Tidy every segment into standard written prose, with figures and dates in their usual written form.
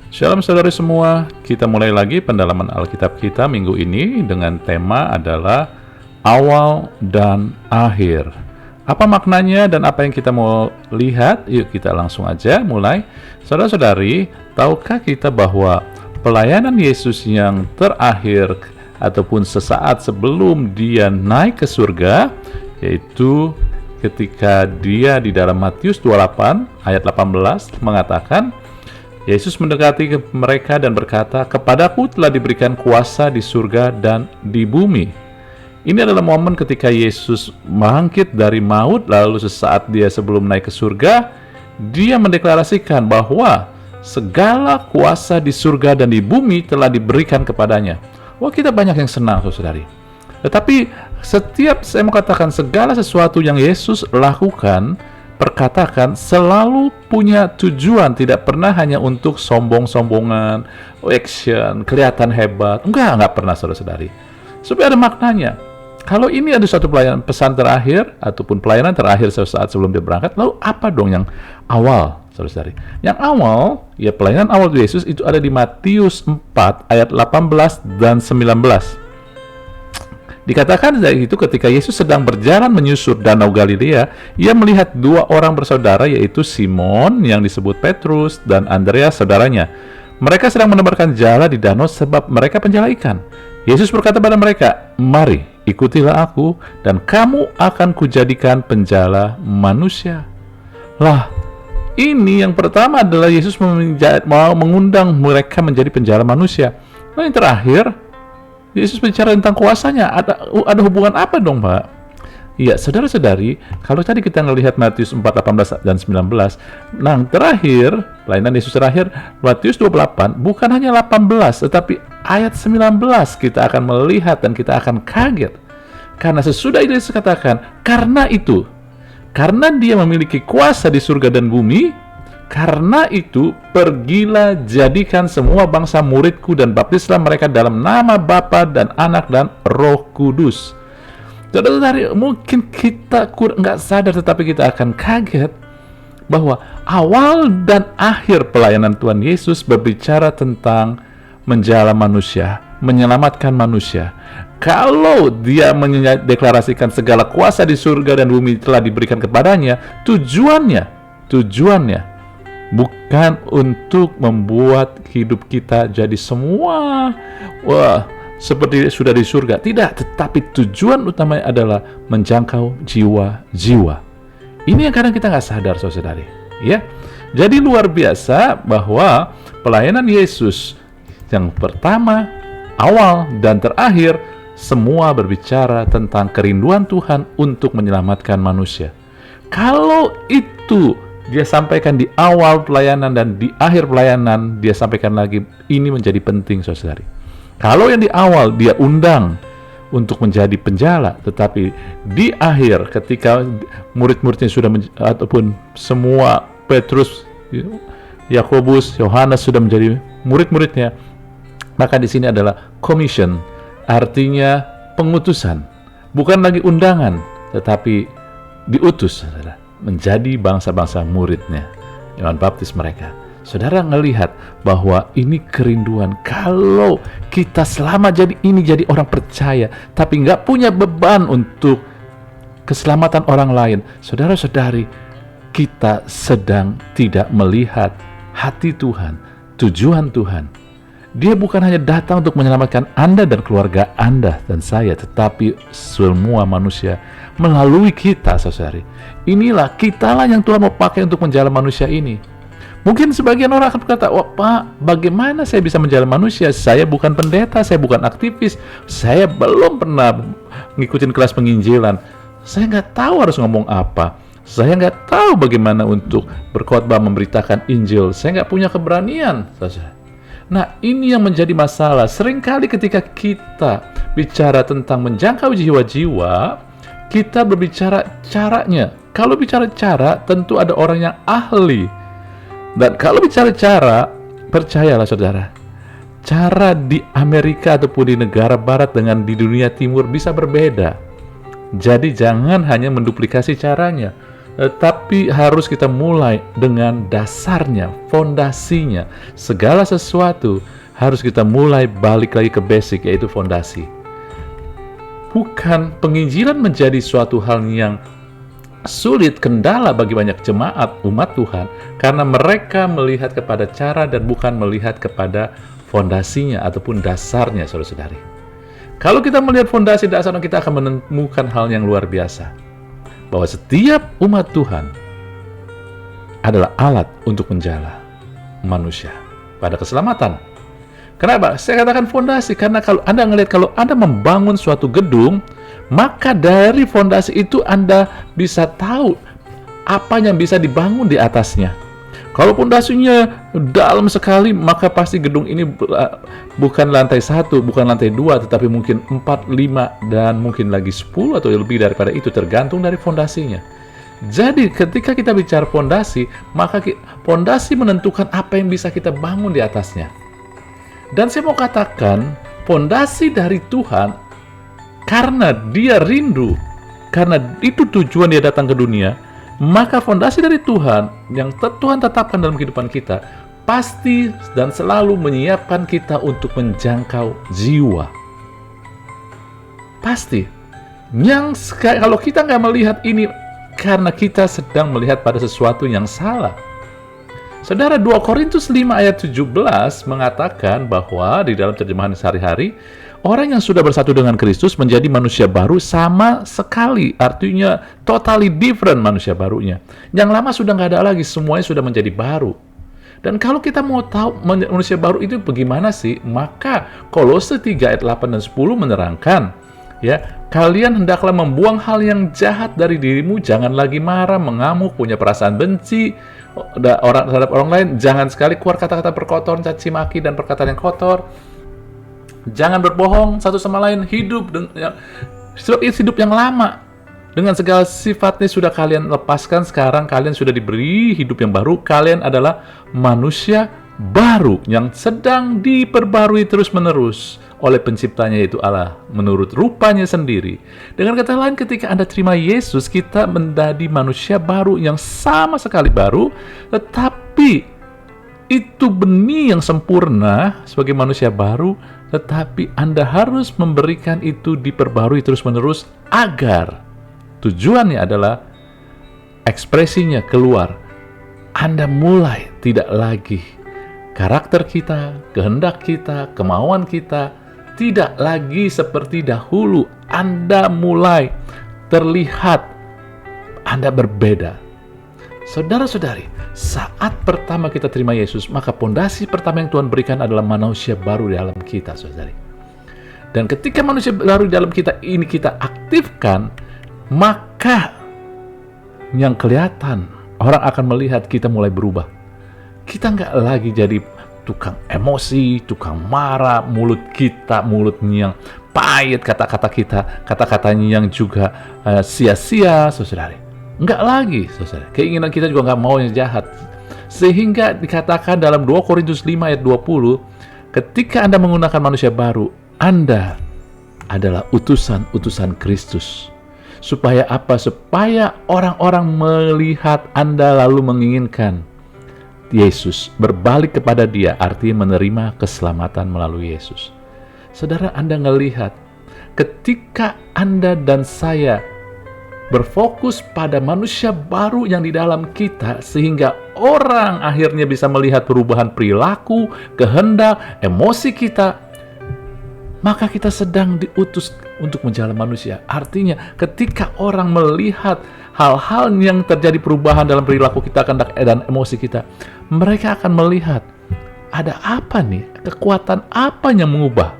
Shalom saudari semua, kita mulai lagi pendalaman Alkitab kita minggu ini dengan tema adalah awal dan akhir. Apa maknanya dan apa yang kita mau lihat? Yuk kita langsung aja mulai. Saudara-saudari, tahukah kita bahwa pelayanan Yesus yang terakhir ataupun sesaat sebelum dia naik ke surga, yaitu ketika dia di dalam Matius 28 ayat 18 mengatakan, Yesus mendekati mereka dan berkata, "Kepadaku telah diberikan kuasa di surga dan di bumi." Ini adalah momen ketika Yesus bangkit dari maut, lalu sesaat dia sebelum naik ke surga, dia mendeklarasikan bahwa segala kuasa di surga dan di bumi telah diberikan kepadanya. Wah, kita banyak yang senang, saudari. Tetapi setiap saya mau katakan segala sesuatu yang Yesus lakukan, perkatakan, selalu punya tujuan, tidak pernah hanya untuk sombong-sombongan, action, kelihatan hebat. Enggak pernah, saudara-saudari. Supaya ada maknanya. Kalau ini ada suatu pelayanan pesan terakhir ataupun pelayanan terakhir sesaat sebelum dia berangkat, lalu apa dong yang awal, saudara-saudari? Yang awal, ya pelayanan awal Yesus itu ada di Matius 4 ayat 18 dan 19. Dikatakan dari itu ketika Yesus sedang berjalan menyusur Danau Galilea, ia melihat dua orang bersaudara, yaitu Simon yang disebut Petrus dan Andreas saudaranya. Mereka sedang menebarkan jala di danau sebab mereka penjala ikan. Yesus berkata pada mereka, "Mari, ikutilah aku dan kamu akan kujadikan penjala manusia." Lah, ini yang pertama adalah Yesus mau mengundang mereka menjadi penjala manusia. Nah, yang terakhir, Yesus bicara tentang kuasanya. Ada hubungan apa dong, Pak? Ya, saudara-saudari, kalau tadi kita ngelihat Matius 4, 18 dan 19, nah terakhir, pelayanan Yesus terakhir, Matius 28, bukan hanya 18, tetapi ayat 19 kita akan melihat dan kita akan kaget. Karena sesudah itu Yesus katakan, karena dia memiliki kuasa di surga dan bumi, karena itu, pergilah jadikan semua bangsa muridku dan baptislah mereka dalam nama Bapa dan Anak dan Roh Kudus. Saudara-saudari, mungkin kita nggak sadar, tetapi kita akan kaget bahwa awal dan akhir pelayanan Tuhan Yesus berbicara tentang menjala manusia, menyelamatkan manusia. Kalau dia mendeklarasikan segala kuasa di surga dan bumi telah diberikan kepadanya, tujuannya bukan untuk membuat hidup kita jadi semua seperti sudah di surga. Tidak, tetapi tujuan utamanya adalah menjangkau jiwa-jiwa. Ini yang kadang kita nggak sadar, saudari. Ya, jadi luar biasa bahwa pelayanan Yesus yang pertama, awal dan terakhir, semua berbicara tentang kerinduan Tuhan untuk menyelamatkan manusia. Kalau itu dia sampaikan di awal pelayanan dan di akhir pelayanan, dia sampaikan lagi, ini menjadi penting, saudari. Kalau yang di awal dia undang untuk menjadi penjala, tetapi di akhir ketika murid-muridnya sudah ataupun semua Petrus, Yakobus, Yohanes sudah menjadi murid-muridnya, maka di sini adalah commission, artinya pengutusan, bukan lagi undangan, tetapi diutus, saudara, menjadi bangsa-bangsa muridnya, Yohanes Baptis mereka. Saudara ngelihat bahwa ini kerinduan. Kalau kita selama jadi orang percaya, tapi nggak punya beban untuk keselamatan orang lain, saudara-saudari, kita sedang tidak melihat hati Tuhan, tujuan Tuhan. Dia bukan hanya datang untuk menyelamatkan Anda dan keluarga Anda dan saya, tetapi semua manusia melalui kita, saudari. Inilah kitalah yang Tuhan mau pakai untuk menjala manusia ini. Mungkin sebagian orang akan berkata, "Wah, Pak, bagaimana saya bisa menjala manusia? Saya bukan pendeta, saya bukan aktivis, saya belum pernah ngikutin kelas penginjilan. Saya nggak tahu harus ngomong apa. Saya nggak tahu bagaimana untuk berkhotbah memberitakan Injil. Saya nggak punya keberanian." Nah, ini yang menjadi masalah. Seringkali ketika kita bicara tentang menjangkau jiwa-jiwa, kita berbicara caranya. Kalau bicara cara, tentu ada orang yang ahli. Dan kalau bicara cara, percayalah saudara, cara di Amerika ataupun di negara barat dengan di dunia timur bisa berbeda. Jadi jangan hanya menduplikasi caranya. Tapi harus kita mulai dengan dasarnya, fondasinya. Segala sesuatu harus kita mulai balik lagi ke basic, yaitu fondasi. Bukan penginjilan menjadi suatu hal yang sulit, kendala bagi banyak jemaat umat Tuhan, karena mereka melihat kepada cara dan bukan melihat kepada fondasinya ataupun dasarnya, saudara-saudari. Kalau kita melihat fondasi dasarnya, kita akan menemukan hal yang luar biasa. Bahwa setiap umat Tuhan adalah alat untuk menjala manusia pada keselamatan. Kenapa? Saya katakan fondasi, karena kalau Anda melihat, kalau Anda membangun suatu gedung, maka dari fondasi itu Anda bisa tahu apa yang bisa dibangun di atasnya. Kalau fondasinya dalam sekali, maka pasti gedung ini bukan lantai 1, bukan lantai 2, tetapi mungkin 4, 5, dan mungkin lagi 10 atau lebih daripada itu, tergantung dari fondasinya. Jadi ketika kita bicara fondasi, maka fondasi menentukan apa yang bisa kita bangun di atasnya. Dan saya mau katakan, fondasi dari Tuhan, karena Dia rindu, karena itu tujuan Dia datang ke dunia, maka fondasi dari Tuhan yang Tuhan tetapkan dalam kehidupan kita pasti dan selalu menyiapkan kita untuk menjangkau jiwa. Pasti. Kalau kita nggak melihat ini, karena kita sedang melihat pada sesuatu yang salah. Saudara, 2 Korintus 5 ayat 17 mengatakan bahwa di dalam terjemahan sehari-hari, orang yang sudah bersatu dengan Kristus menjadi manusia baru sama sekali. Artinya totally different manusia barunya. Yang lama sudah nggak ada lagi, semuanya sudah menjadi baru. Dan kalau kita mau tahu manusia baru itu bagaimana sih, maka Kolose 3 ayat 8 dan 10 menerangkan, ya, kalian hendaklah membuang hal yang jahat dari dirimu, jangan lagi marah, mengamuk, punya perasaan benci terhadap orang lain, jangan sekali keluar kata-kata perkotoran, caci maki dan perkataan yang kotor. Jangan berbohong satu sama lain, hidup yang lama dengan segala sifatnya sudah kalian lepaskan. Sekarang kalian sudah diberi hidup yang baru. Kalian adalah manusia baru yang sedang diperbarui terus-menerus oleh penciptanya, yaitu Allah, menurut rupanya sendiri. Dengan kata lain, ketika Anda terima Yesus, kita menjadi manusia baru yang sama sekali baru, tetapi itu benih yang sempurna sebagai manusia baru, tetapi Anda harus memberikan itu diperbarui terus-menerus agar tujuannya adalah ekspresinya keluar. Anda mulai tidak lagi karakter kita, kehendak kita, kemauan kita tidak lagi seperti dahulu. Anda mulai terlihat Anda berbeda. Saudara-saudari, saat pertama kita terima Yesus, maka pondasi pertama yang Tuhan berikan adalah manusia baru di dalam kita, saudari. Dan ketika manusia baru di dalam kita ini kita aktifkan, maka yang kelihatan, orang akan melihat kita mulai berubah. Kita nggak lagi jadi tukang emosi, tukang marah, mulutnya yang pahit, kata-katanya yang juga sia-sia, saudari. Enggak lagi, saudara. Keinginan kita juga nggak mau yang jahat. Sehingga dikatakan dalam 2 Korintus 5 ayat 20, ketika Anda menggunakan manusia baru, Anda adalah utusan Kristus. Supaya apa? Supaya orang-orang melihat Anda lalu menginginkan Yesus, berbalik kepada Dia, artinya menerima keselamatan melalui Yesus. Saudara, Anda ngelihat, ketika Anda dan saya berfokus pada manusia baru yang di dalam kita, sehingga orang akhirnya bisa melihat perubahan perilaku, kehendak, emosi kita, maka kita sedang diutus untuk menjala manusia. Artinya, ketika orang melihat hal-hal yang terjadi perubahan dalam perilaku kita, kehendak dan emosi kita, mereka akan melihat ada apa nih, kekuatan apa yang mengubah,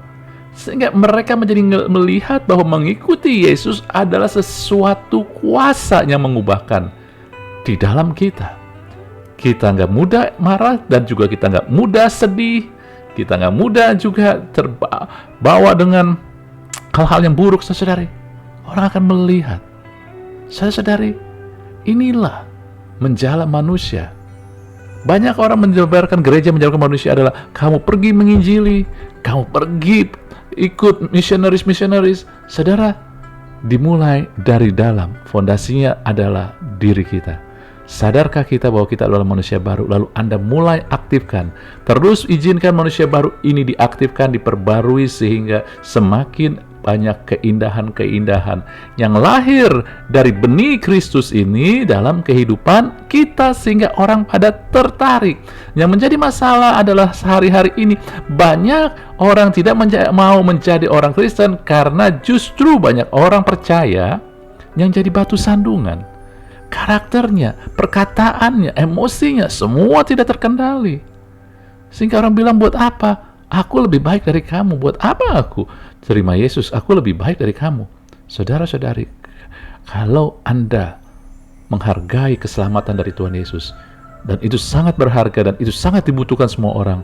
sehingga mereka menjadi melihat bahwa mengikuti Yesus adalah sesuatu kuasa yang mengubahkan di dalam kita. Kita nggak mudah marah, dan juga kita nggak mudah sedih, kita nggak mudah juga terbawa dengan hal-hal yang buruk, saudari. Orang akan melihat, saudari, inilah menjala manusia. Banyak orang menjabarkan gereja menjabarkan manusia adalah kamu pergi menginjili, kamu pergi ikut misionaris. Saudara, dimulai dari dalam. Fondasinya adalah diri kita. Sadarkah kita bahwa kita adalah manusia baru? Lalu Anda mulai aktifkan. Terus izinkan manusia baru ini diaktifkan, diperbarui sehingga semakin banyak keindahan-keindahan yang lahir dari benih Kristus ini dalam kehidupan kita sehingga orang pada tertarik. Yang menjadi masalah adalah sehari-hari ini banyak orang tidak mau menjadi orang Kristen karena justru banyak orang percaya yang jadi batu sandungan. Karakternya, perkataannya, emosinya semua tidak terkendali. Sehingga orang bilang, buat apa? Aku lebih baik dari kamu. Buat apa aku terima Yesus? Aku lebih baik dari kamu. Saudara-saudari, kalau Anda menghargai keselamatan dari Tuhan Yesus, dan itu sangat berharga dan itu sangat dibutuhkan semua orang,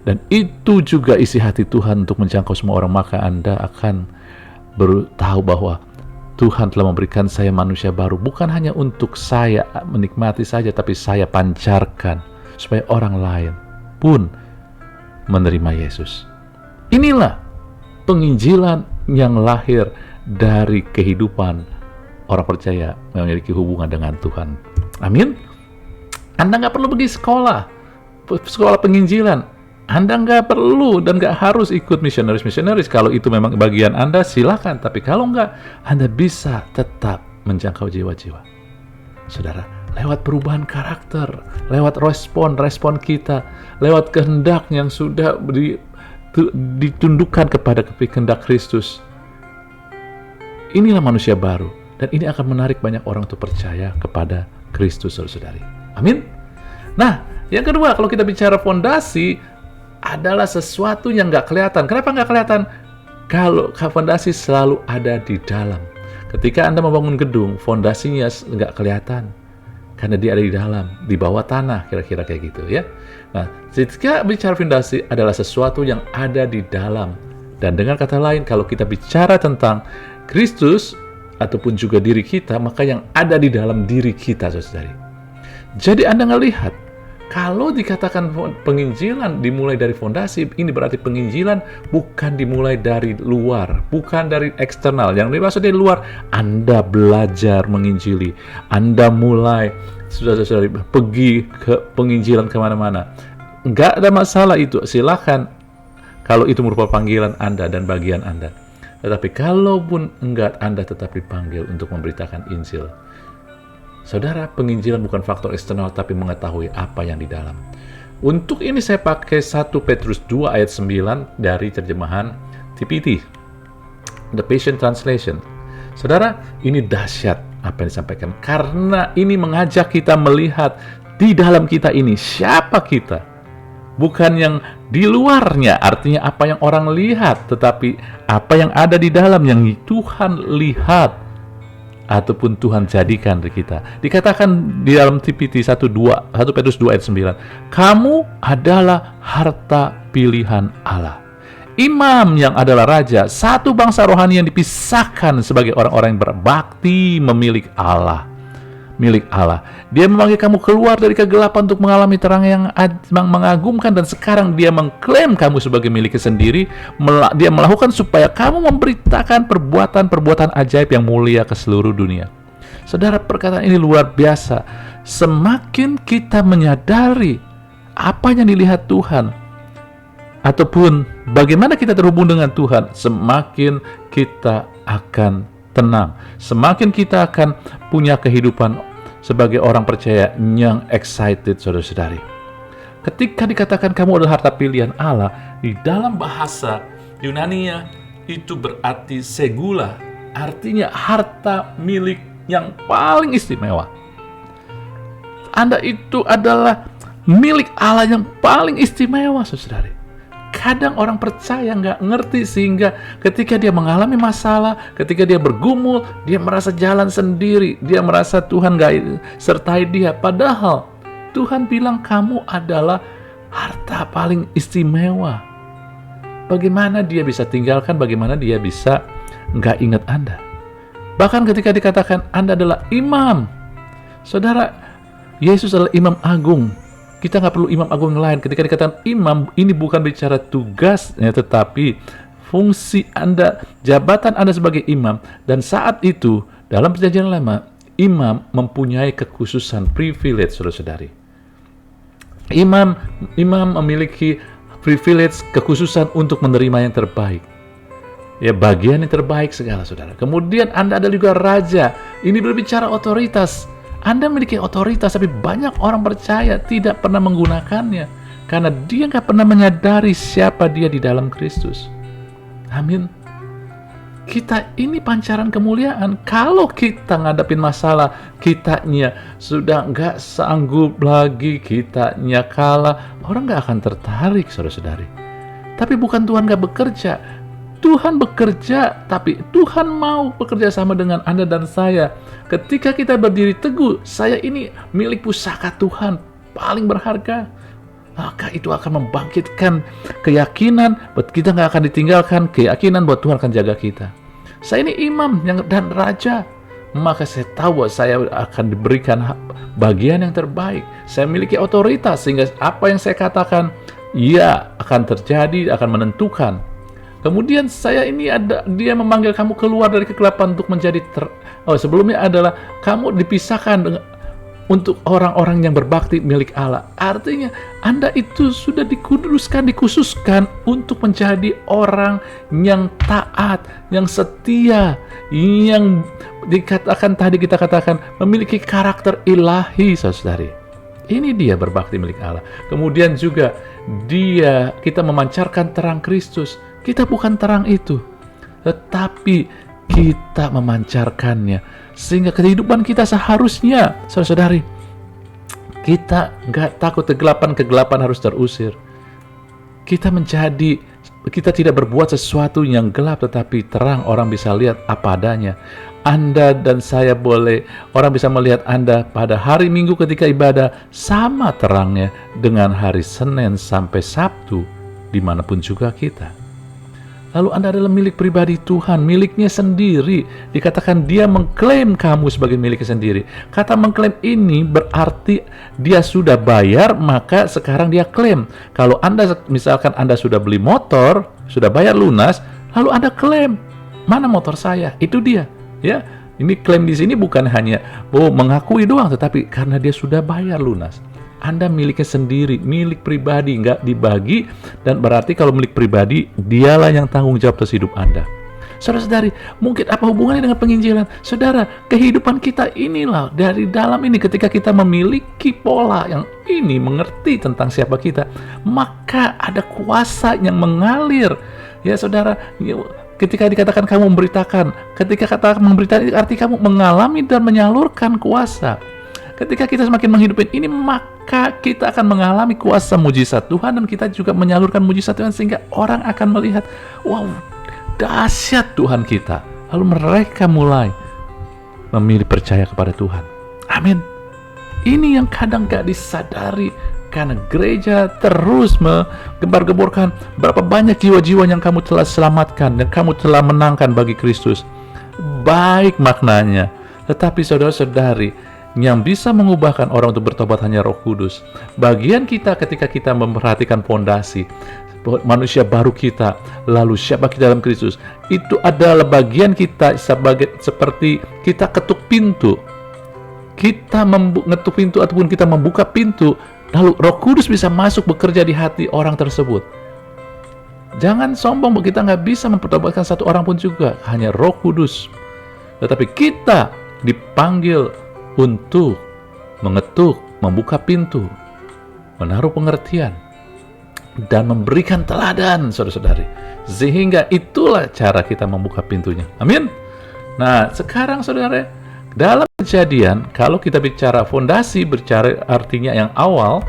dan itu juga isi hati Tuhan untuk menjangkau semua orang, maka Anda akan tahu bahwa Tuhan telah memberikan saya manusia baru, bukan hanya untuk saya menikmati saja, tapi saya pancarkan supaya orang lain pun menerima Yesus. Inilah penginjilan yang lahir dari kehidupan orang percaya yang memiliki hubungan dengan Tuhan. Amin. Anda nggak perlu pergi sekolah penginjilan. Anda nggak perlu dan nggak harus ikut misionaris. Kalau itu memang bagian Anda, silakan. Tapi kalau nggak, Anda bisa tetap menjangkau jiwa-jiwa. Saudara, lewat perubahan karakter, lewat respon kita, lewat kehendak yang sudah ditundukkan kepada kehendak Kristus. Inilah manusia baru, dan ini akan menarik banyak orang untuk percaya kepada Kristus, saudari. Amin. Nah, yang kedua, kalau kita bicara fondasi, adalah sesuatu yang nggak kelihatan. Kenapa nggak kelihatan? Kalau fondasi selalu ada di dalam. Ketika Anda membangun gedung, fondasinya nggak kelihatan karena dia ada di dalam, di bawah tanah, kira-kira kayak gitu ya. Nah, ketika bicara fondasi adalah sesuatu yang ada di dalam. Dan dengan kata lain, kalau kita bicara tentang Kristus ataupun juga diri kita, maka yang ada di dalam diri kita, saudari. Jadi Anda ngelihat, kalau dikatakan penginjilan dimulai dari fondasi, ini berarti penginjilan bukan dimulai dari luar, bukan dari eksternal. Yang dimaksud dari luar, Anda belajar menginjili, Anda mulai saudara-saudari pergi ke penginjilan kemana-mana. Nggak ada masalah itu, silakan. Kalau itu merupakan panggilan Anda dan bagian Anda. Tetapi kalaupun enggak, Anda tetap dipanggil untuk memberitakan Injil. Saudara, penginjilan bukan faktor eksternal, tapi mengetahui apa yang di dalam. Untuk ini saya pakai 1 Petrus 2 ayat 9 dari terjemahan TPT, The Passion Translation. Saudara, ini dahsyat apa yang disampaikan, karena ini mengajak kita melihat di dalam kita ini siapa kita. Bukan yang di luarnya, artinya apa yang orang lihat, tetapi apa yang ada di dalam yang Tuhan lihat ataupun Tuhan jadikan dari kita. Dikatakan di dalam TPT 1 Petrus 2 ayat 9, kamu adalah harta pilihan Allah, imam yang adalah raja, satu bangsa rohani yang dipisahkan sebagai orang-orang yang berbakti milik Allah. Dia memanggil kamu keluar dari kegelapan untuk mengalami terang yang mengagumkan, dan sekarang dia mengklaim kamu sebagai miliknya sendiri. Dia melakukan supaya kamu memberitakan perbuatan-perbuatan ajaib yang mulia ke seluruh dunia. Saudara, perkataan ini luar biasa. Semakin kita menyadari apa yang dilihat Tuhan, ataupun bagaimana kita terhubung dengan Tuhan, semakin kita akan tenang, semakin kita akan punya kehidupan sebagai orang percaya yang excited, saudara-saudari. Ketika dikatakan kamu adalah harta pilihan Allah, di dalam bahasa Yunani itu berarti segula, artinya harta milik yang paling istimewa. Anda itu adalah milik Allah yang paling istimewa, saudara-saudari. Kadang orang percaya nggak ngerti, sehingga ketika dia mengalami masalah, ketika dia bergumul, dia merasa jalan sendiri, dia merasa Tuhan nggak sertai dia. Padahal Tuhan bilang kamu adalah harta paling istimewa. Bagaimana dia bisa tinggalkan, bagaimana dia bisa nggak ingat Anda? Bahkan ketika dikatakan Anda adalah imam, saudara, Yesus adalah imam agung. Kita nggak perlu imam agung yang lain. Ketika dikatakan imam, ini bukan bicara tugasnya, tetapi fungsi Anda, jabatan Anda sebagai imam. Dan saat itu, dalam perjanjian lama, imam mempunyai kekhususan, privilege, saudara-saudari. Imam memiliki privilege, kekhususan untuk menerima yang terbaik. Ya, bagian yang terbaik segala, saudara. Kemudian Anda adalah juga raja. Ini berbicara otoritas. Anda memiliki otoritas, tapi banyak orang percaya tidak pernah menggunakannya karena dia nggak pernah menyadari siapa dia di dalam Kristus. Amin. Kita ini pancaran kemuliaan. Kalau kita ngadepin masalah, kitanya sudah nggak sanggup lagi, kitanya kalah, orang nggak akan tertarik, saudara-saudari. Tapi bukan Tuhan nggak bekerja. Tuhan bekerja, tapi Tuhan mau bekerja sama dengan Anda dan saya. Ketika kita berdiri teguh, saya ini milik pusaka Tuhan, paling berharga. Maka itu akan membangkitkan keyakinan bahwa kita nggak akan ditinggalkan, keyakinan bahwa Tuhan akan jaga kita. Saya ini imam dan raja, maka saya tahu bahwa saya akan diberikan bagian yang terbaik. Saya memiliki otoritas sehingga apa yang saya katakan, ya akan terjadi, akan menentukan. Kemudian dia memanggil kamu keluar dari kegelapan untuk menjadi sebelumnya adalah kamu dipisahkan untuk orang-orang yang berbakti milik Allah. Artinya Anda itu sudah dikhususkan untuk menjadi orang yang taat, yang setia, yang kita katakan memiliki karakter ilahi, saudari. Ini dia berbakti milik Allah. Kemudian juga kita memancarkan terang Kristus. Kita bukan terang itu, tetapi kita memancarkannya. Sehingga kehidupan kita seharusnya, saudara-saudari, kita nggak takut kegelapan harus terusir. Kita tidak berbuat sesuatu yang gelap, tetapi terang, orang bisa lihat apa adanya. Anda dan saya orang bisa melihat Anda pada hari Minggu ketika ibadah, sama terangnya dengan hari Senin sampai Sabtu, dimanapun juga kita. Lalu Anda adalah milik pribadi Tuhan, miliknya sendiri. Dikatakan dia mengklaim kamu sebagai miliknya sendiri. Kata mengklaim ini berarti dia sudah bayar, maka sekarang dia klaim. Kalau misalkan Anda sudah beli motor, sudah bayar lunas, lalu Anda klaim, mana motor saya? Itu dia. Ya, ini klaim di sini bukan hanya mengakui doang, tetapi karena dia sudah bayar lunas. Anda miliknya sendiri, milik pribadi, nggak dibagi, dan berarti kalau milik pribadi, dialah yang tanggung jawab atas hidup Anda. Saudara-saudari, mungkin apa hubungannya dengan penginjilan? Saudara, kehidupan kita inilah, dari dalam ini ketika kita memiliki pola yang ini, mengerti tentang siapa kita, maka ada kuasa yang mengalir. Ya saudara, ketika dikatakan kamu memberitakan, ketika kata memberitakan, arti kamu mengalami dan menyalurkan kuasa. Ketika kita semakin menghidupin ini, maka kita akan mengalami kuasa mujizat Tuhan, dan kita juga menyalurkan mujizat Tuhan sehingga orang akan melihat, wow, dahsyat Tuhan kita. Lalu mereka mulai memilih percaya kepada Tuhan. Amin. Ini yang kadang gak disadari karena gereja terus menggembar-gemborkan berapa banyak jiwa-jiwa yang kamu telah selamatkan dan kamu telah menangkan bagi Kristus. Baik maknanya, tetapi saudara-saudari, yang bisa mengubahkan orang untuk bertobat hanya Roh Kudus. Bagian kita ketika kita memperhatikan fondasi manusia baru kita, lalu siapa kita dalam Kristus, itu adalah bagian kita seperti kita ketuk pintu. Kita mengetuk pintu ataupun kita membuka pintu, lalu Roh Kudus bisa masuk bekerja di hati orang tersebut. Jangan sombong bahwa kita nggak bisa mempertobatkan satu orang pun juga, hanya Roh Kudus. Tetapi kita dipanggil untuk mengetuk, membuka pintu, menaruh pengertian, dan memberikan teladan, saudara-saudari. Sehingga itulah cara kita membuka pintunya. Amin. Nah, sekarang saudara, dalam Kejadian, kalau kita bicara fondasi, bicara artinya yang awal,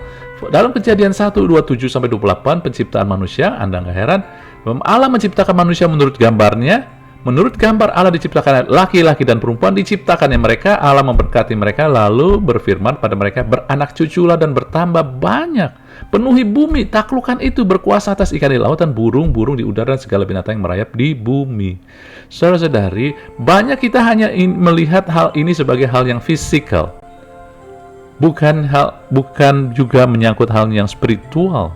dalam Kejadian 1, 27-28, penciptaan manusia, Anda nggak heran, Allah menciptakan manusia menurut gambarnya. Menurut gambar Allah diciptakan laki-laki dan perempuan, diciptakannya mereka, Allah memberkati mereka, lalu berfirman pada mereka, beranak cuculah dan bertambah banyak, penuhi bumi, taklukkan itu, berkuasa atas ikan di lautan, burung-burung di udara, dan segala binatang yang merayap di bumi. Saudara-saudari, banyak kita hanya melihat hal ini sebagai hal yang fisikal, bukan juga menyangkut hal yang spiritual.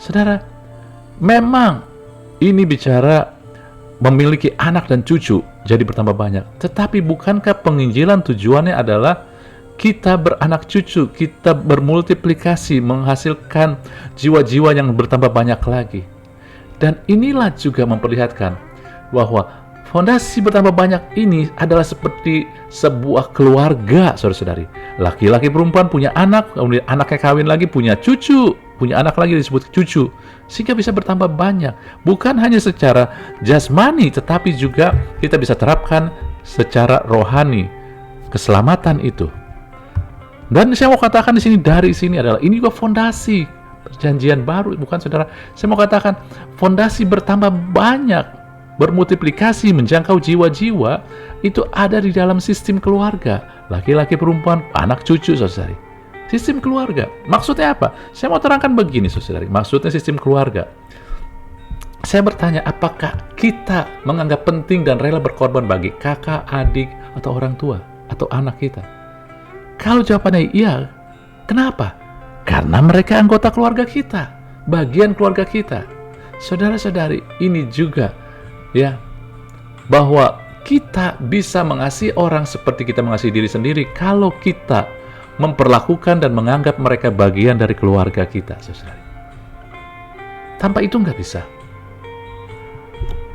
Saudara, memang ini bicara memiliki anak dan cucu jadi bertambah banyak. Tetapi bukankah penginjilan tujuannya adalah kita beranak cucu, kita bermultiplikasi, menghasilkan jiwa-jiwa yang bertambah banyak lagi. Dan inilah juga memperlihatkan bahwa fondasi bertambah banyak ini adalah seperti sebuah keluarga, saudara-saudari. Laki-laki perempuan punya anak, kemudian anaknya kawin lagi, punya cucu, punya anak lagi disebut cucu. Sehingga bisa bertambah banyak. Bukan hanya secara jasmani, tetapi juga kita bisa terapkan secara rohani. Keselamatan itu. Dan saya mau katakan di sini, dari sini adalah, ini juga fondasi perjanjian baru, bukan saudara? Saya mau katakan, fondasi bertambah banyak, bermultiplikasi, menjangkau jiwa-jiwa, itu ada di dalam sistem keluarga. Laki-laki, perempuan, anak, cucu, saudari. Sistem keluarga. Maksudnya apa? Saya mau terangkan begini, saudari. Maksudnya sistem keluarga. Saya bertanya, apakah kita menganggap penting dan rela berkorban bagi kakak, adik, atau orang tua, atau anak kita? Kalau jawabannya iya, kenapa? Karena mereka anggota keluarga kita, bagian keluarga kita. Saudara-saudari, ini juga ya, bahwa kita bisa mengasihi orang seperti kita mengasihi diri sendiri kalau kita memperlakukan dan menganggap mereka bagian dari keluarga kita, saudari. Tanpa itu nggak bisa.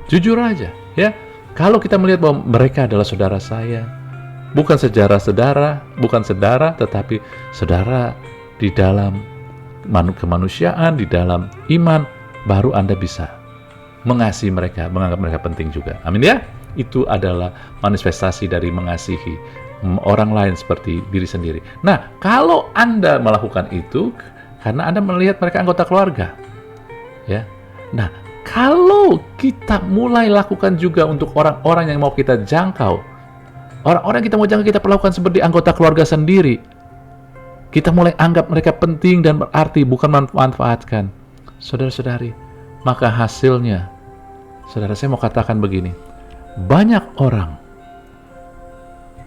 Jujur aja, ya. Kalau kita melihat bahwa mereka adalah saudara saya, bukan bukan saudara, tetapi saudara di dalam kemanusiaan, di dalam iman, baru Anda bisa mengasihi mereka, menganggap mereka penting juga. Amin ya. Itu adalah manifestasi dari mengasihi orang lain seperti diri sendiri. Nah, kalau Anda melakukan itu karena Anda melihat mereka anggota keluarga, ya. Nah, kalau kita mulai lakukan juga untuk orang-orang yang mau kita jangkau, orang-orang yang kita mau jangkau, kita perlakukan seperti anggota keluarga sendiri, kita mulai anggap mereka penting dan berarti, bukan manfaatkan, saudara-saudari, maka hasilnya, saudara, saya mau katakan begini, banyak orang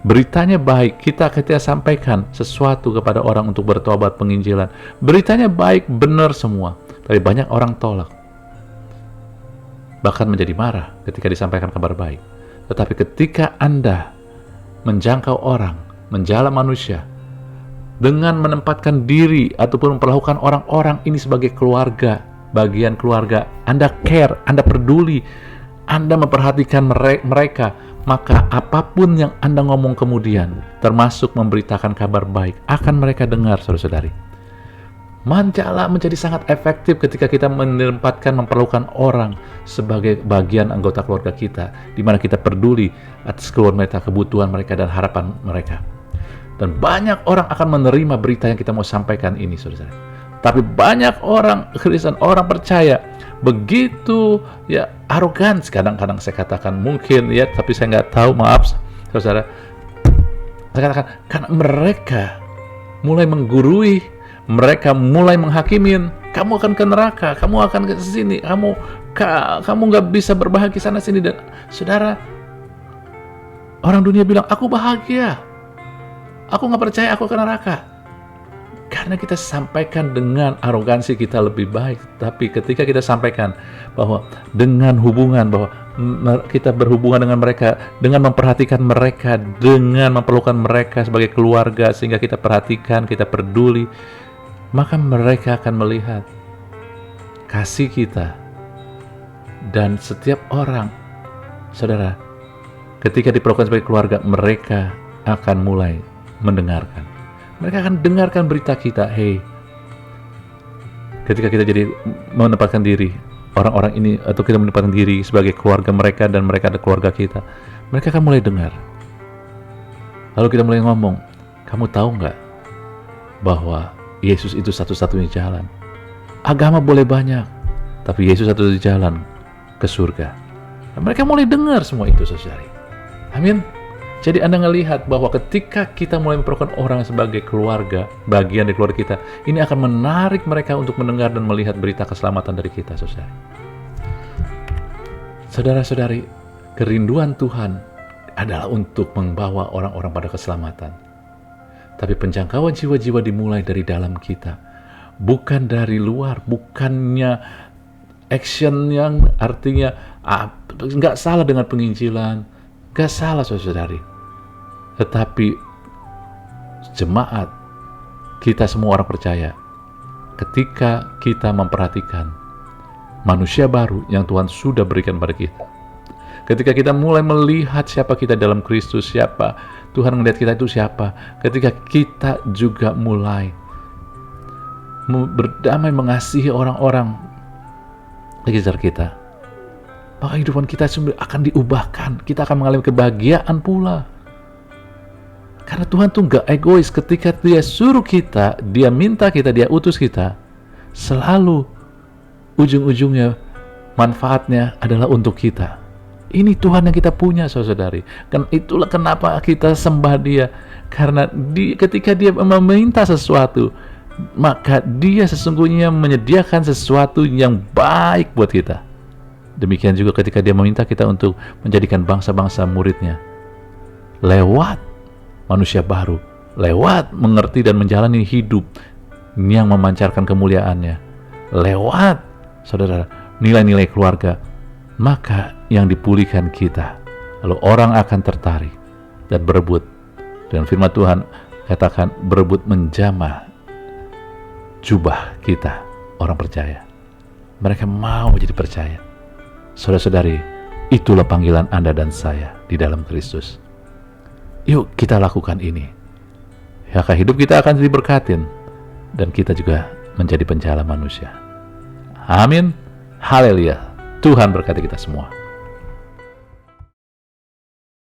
beritanya baik, kita sampaikan sesuatu kepada orang untuk bertobat, penginjilan, beritanya baik, benar semua, tapi banyak orang tolak, bahkan menjadi marah ketika disampaikan kabar baik. Tetapi ketika Anda menjangkau orang, menjala manusia, dengan menempatkan diri ataupun memperlakukan orang-orang ini sebagai keluarga, bagian keluarga, Anda care, Anda peduli, Anda memperhatikan mereka, maka apapun yang Anda ngomong kemudian, termasuk memberitakan kabar baik, akan mereka dengar, saudara-saudari. Menjala menjadi sangat efektif ketika kita menempatkan, memperlakukan orang sebagai bagian anggota keluarga kita, di mana kita peduli atas keluarga mereka, kebutuhan mereka, dan harapan mereka. Dan banyak orang akan menerima berita yang kita mau sampaikan ini, saudara. Tapi banyak orang Kristen, orang percaya, begitu ya arogan, kadang-kadang saya katakan mungkin ya, tapi saya nggak tahu, maaf saudara. Saya katakan karena mereka mulai menggurui, mereka mulai menghakimin, kamu akan ke neraka, kamu akan ke sini, kamu nggak bisa berbahagia sana sini. Dan saudara, orang dunia bilang aku bahagia, aku nggak percaya aku ke neraka. Karena kita sampaikan dengan arogansi kita lebih baik. Tapi ketika kita sampaikan bahwa dengan hubungan, bahwa kita berhubungan dengan mereka, dengan memperhatikan mereka, dengan memperlukan mereka sebagai keluarga, sehingga kita perhatikan, kita peduli, maka mereka akan melihat kasih kita. Dan setiap orang, saudara, ketika diperlakukan sebagai keluarga, mereka akan mulai mendengarkan. Mereka akan dengarkan berita kita. Hey, ketika kita jadi menempatkan diri, orang-orang ini, atau kita menempatkan diri sebagai keluarga mereka, dan mereka ada keluarga kita, mereka akan mulai dengar. Lalu kita mulai ngomong, kamu tahu nggak bahwa Yesus itu satu-satunya jalan? Agama boleh banyak, tapi Yesus satu-satunya jalan ke surga. Dan mereka mulai dengar semua itu, saudari. Amin. Jadi Anda melihat bahwa ketika kita mulai memperlakukan orang sebagai keluarga, bagian dari keluarga kita, ini akan menarik mereka untuk mendengar dan melihat berita keselamatan dari kita, saudara. Saudara-saudari, kerinduan Tuhan adalah untuk membawa orang-orang pada keselamatan. Tapi penjangkauan jiwa-jiwa dimulai dari dalam kita, bukan dari luar, bukannya action yang artinya nggak salah dengan penginjilan, nggak salah saudari. Tetapi jemaat, kita semua orang percaya, ketika kita memperhatikan manusia baru yang Tuhan sudah berikan pada kita, ketika kita mulai melihat siapa kita dalam Kristus, siapa Tuhan melihat kita itu siapa, ketika kita juga mulai berdamai, mengasihi orang-orang di sekitar kita, maka kehidupan kita akan diubahkan. Kita akan mengalami kebahagiaan pula. Karena Tuhan tuh gak egois. Ketika Dia suruh kita, Dia minta kita, Dia utus kita, selalu ujung-ujungnya manfaatnya adalah untuk kita. Ini Tuhan yang kita punya, saudari. Itulah kenapa kita sembah Dia. Karena ketika Dia meminta sesuatu, maka Dia sesungguhnya menyediakan sesuatu yang baik buat kita. Demikian juga ketika Dia meminta kita untuk menjadikan bangsa-bangsa murid-Nya, lewat manusia baru, lewat mengerti dan menjalani hidup yang memancarkan kemuliaan-Nya, lewat, saudara, nilai-nilai keluarga, maka yang dipulihkan kita. Lalu orang akan tertarik dan berebut. Dan firman Tuhan katakan berebut menjamah jubah kita, orang percaya. Mereka mau jadi percaya. Saudara-saudari, itulah panggilan Anda dan saya di dalam Kristus. Yuk kita lakukan ini. Maka hidup kita akan diberkatin dan kita juga menjadi penjala manusia. Amin. Haleluya. Tuhan berkati kita semua.